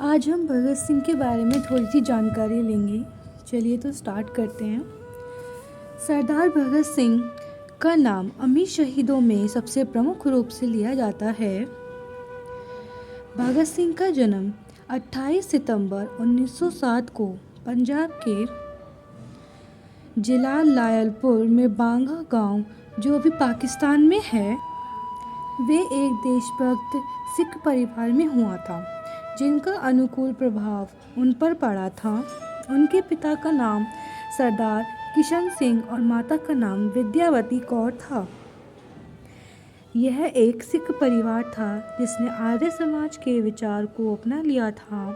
आज हम भगत सिंह के बारे में थोड़ी सी जानकारी लेंगे। चलिए तो स्टार्ट करते हैं। सरदार भगत सिंह का नाम अमीर शहीदों में सबसे प्रमुख रूप से लिया जाता है। भगत सिंह का जन्म 28 सितंबर 1907 को पंजाब के जिला लायलपुर में बांगा गांव, जो अभी पाकिस्तान में है, वे एक देशभक्त सिख परिवार में हुआ था, जिनका अनुकूल प्रभाव उन पर पड़ा था। उनके पिता का नाम सरदार किशन सिंह और माता का नाम विद्यावती कौर था। यह एक सिख परिवार था जिसने आर्य समाज के विचार को अपना लिया था।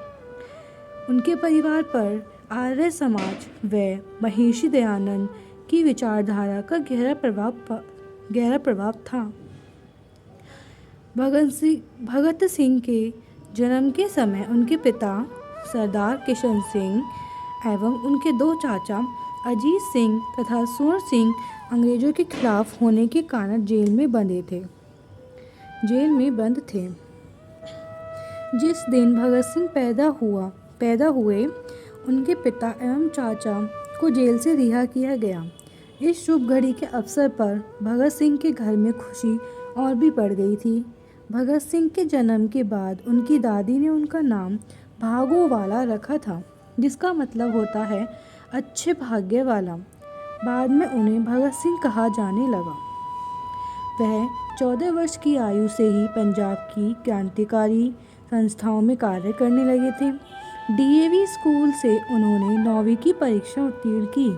उनके परिवार पर आर्य समाज व महर्षि दयानंद की विचारधारा का गहरा प्रभाव था। भगत सिंह के जन्म के समय उनके पिता सरदार किशन सिंह एवं उनके दो चाचा अजीत सिंह तथा सूर सिंह अंग्रेजों के खिलाफ होने के कारण जेल में बंद थे। जिस दिन भगत सिंह पैदा हुए, उनके पिता एवं चाचा को जेल से रिहा किया गया। इस शुभ घड़ी के अवसर पर भगत सिंह के घर में खुशी और भी बढ़ गई थी। भगत सिंह के जन्म के बाद उनकी दादी ने उनका नाम भागोवाला रखा था, जिसका मतलब होता है अच्छे भाग्य वाला। बाद में उन्हें भगत सिंह कहा जाने लगा। वह 14 वर्ष की आयु से ही पंजाब की क्रांतिकारी संस्थाओं में कार्य करने लगे थे। डीएवी स्कूल से उन्होंने 9वीं की परीक्षा उत्तीर्ण की।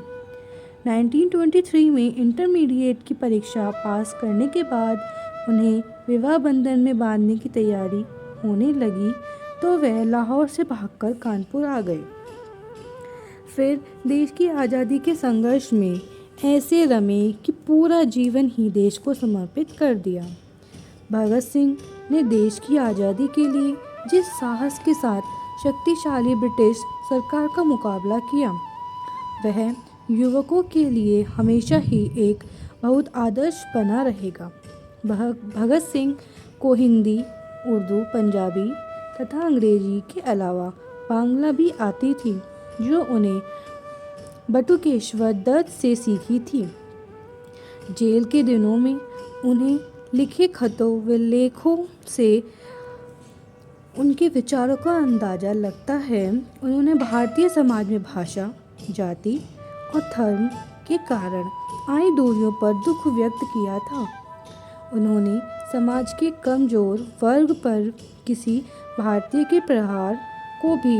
1923 में इंटरमीडिएट की परीक्षा पास करने के बाद उन्हें विवाह बंधन में बांधने की तैयारी होने लगी तो वह लाहौर से भागकर कानपुर आ गए। फिर देश की आज़ादी के संघर्ष में ऐसे रमे कि पूरा जीवन ही देश को समर्पित कर दिया। भगत सिंह ने देश की आज़ादी के लिए जिस साहस के साथ शक्तिशाली ब्रिटिश सरकार का मुकाबला किया, वह युवकों के लिए हमेशा ही एक बहुत आदर्श बना रहेगा। भगत सिंह को हिंदी, उर्दू, पंजाबी तथा अंग्रेजी के अलावा बांग्ला भी आती थी, जो उन्हें बटुकेश्वर दत्त से सीखी थी। जेल के दिनों में उन्हें लिखे खतों व लेखों से उनके विचारों का अंदाजा लगता है। उन्होंने भारतीय समाज में भाषा, जाति और धर्म के कारण आई दूरियों पर दुख व्यक्त किया था। उन्होंने समाज के कमजोर वर्ग पर किसी भारतीय के प्रहार को भी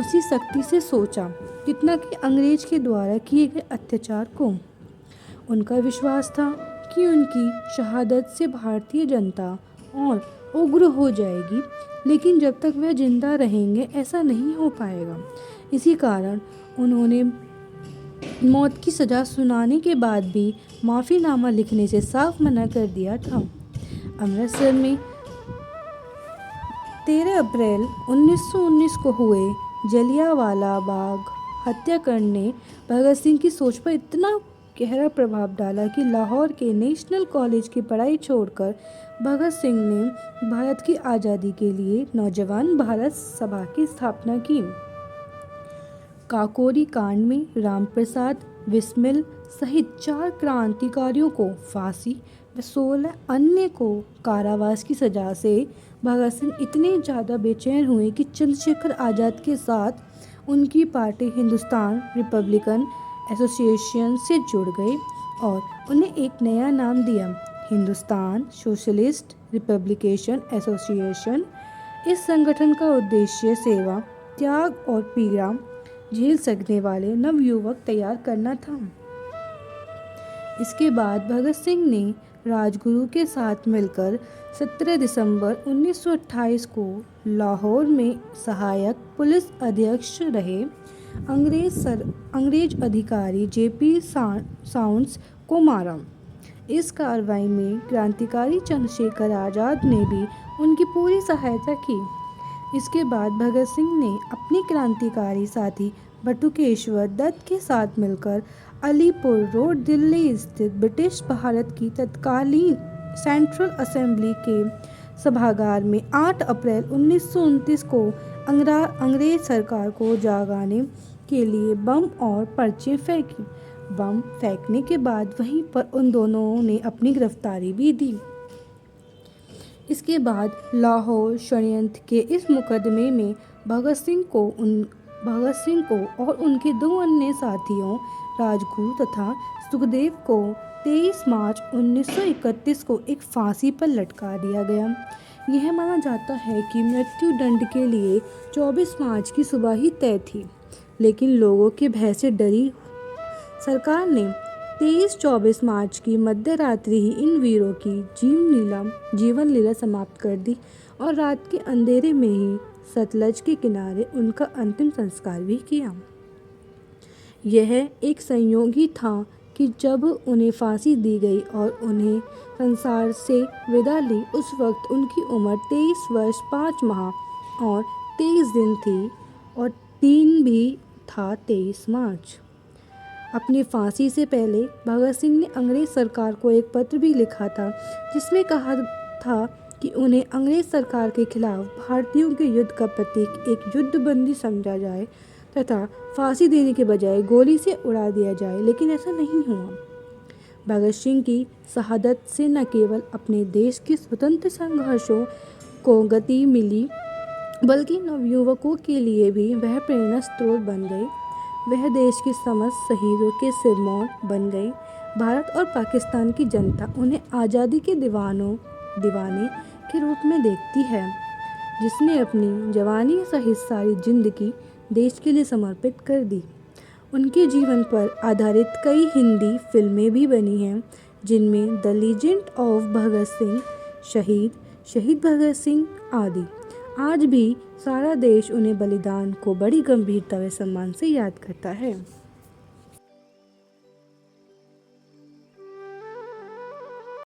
उसी सख्ती से सोचा जितना कि अंग्रेज के द्वारा किए गए अत्याचार को। उनका विश्वास था कि उनकी शहादत से भारतीय जनता और उग्र हो जाएगी, लेकिन जब तक वह जिंदा रहेंगे ऐसा नहीं हो पाएगा। इसी कारण उन्होंने मौत की सज़ा सुनाने के बाद भी माफ़ीनामा लिखने से साफ मना कर दिया था। अमृतसर में 13 अप्रैल 1919 को हुए जलियांवाला बाग हत्याकांड ने भगत सिंह की सोच पर इतना गहरा प्रभाव डाला कि लाहौर के नेशनल कॉलेज की पढ़ाई छोड़कर भगत सिंह ने भारत की आज़ादी के लिए नौजवान भारत सभा की स्थापना की। काकोरी कांड में रामप्रसाद बिस्मिल सहित 4 क्रांतिकारियों को फांसी व 16 अन्य को कारावास की सजा से भगत सिंह इतने ज़्यादा बेचैन हुए कि चंद्रशेखर आज़ाद के साथ उनकी पार्टी हिंदुस्तान रिपब्लिकन एसोसिएशन से जुड़ गए और उन्हें एक नया नाम दिया, हिंदुस्तान सोशलिस्ट रिपब्लिकेशन एसोसिएशन। इस संगठन का उद्देश्य सेवा, त्याग और पीड़ा झेल सकने वाले नवयुवक तैयार करना था। इसके बाद भगत सिंह ने राजगुरु के साथ मिलकर 17 दिसंबर 1928 को लाहौर में सहायक पुलिस अधीक्षक रहे। अंग्रेज अधिकारी जेपी साउंड्स को मारा। इस कार्रवाई में क्रांतिकारी चंद्रशेखर आज़ाद ने भी उनकी पूरी सहायता की। इसके बाद भगत सिंह ने अपने क्रांतिकारी साथी बटुकेश्वर दत्त के साथ मिलकर अलीपुर रोड दिल्ली स्थित ब्रिटिश भारत की तत्कालीन सेंट्रल असेंबली के सभागार में 8 अप्रैल 1929 को अंग्रेज सरकार को जगाने के लिए बम और पर्चे फेंकी। बम फेंकने के बाद वहीं पर उन दोनों ने अपनी गिरफ्तारी भी दी। इसके बाद लाहौर षड्यंत्र के इस मुकदमे में भगत सिंह को और उनके 2 अन्य साथियों राजगुरु तथा सुखदेव को 23 मार्च 1931 को एक फांसी पर लटका दिया गया। यह माना जाता है कि मृत्यु दंड के लिए 24 मार्च की सुबह ही तय थी, लेकिन लोगों के भय से डरी सरकार ने 23-24 मार्च की मध्य रात्रि ही इन वीरों की जीवन लीला समाप्त कर दी और रात के अंधेरे में ही सतलज के किनारे उनका अंतिम संस्कार भी किया। यह एक संयोग ही था कि जब उन्हें फांसी दी गई और उन्हें संसार से विदा ली, उस वक्त उनकी उम्र 23 वर्ष 5 माह और 23 दिन थी और दिन भी था 23 मार्च। अपनी फांसी से पहले भगत सिंह ने अंग्रेज सरकार को एक पत्र भी लिखा था, जिसमें कहा था कि उन्हें अंग्रेज सरकार के खिलाफ भारतीयों के युद्ध का प्रतीक एक युद्धबंदी समझा जाए तथा फांसी देने के बजाय गोली से उड़ा दिया जाए, लेकिन ऐसा नहीं हुआ। भगत सिंह की शहादत से न केवल अपने देश के स्वतंत्र संघर्षों को गति मिली, बल्कि नवयुवकों के लिए भी वह प्रेरणा स्रोत बन गए। वह देश के समस्त शहीदों के सिरमौर बन गए। भारत और पाकिस्तान की जनता उन्हें आज़ादी के दीवाने के रूप में देखती है, जिसने अपनी जवानी सहित सारी जिंदगी देश के लिए समर्पित कर दी। उनके जीवन पर आधारित कई हिंदी फिल्में भी बनी हैं, जिनमें the legend of Bhagat Singh, शहीद भगत सिंह आदि। आज भी सारा देश उन्हें बलिदान को बड़ी गंभीरता व सम्मान से याद करता है।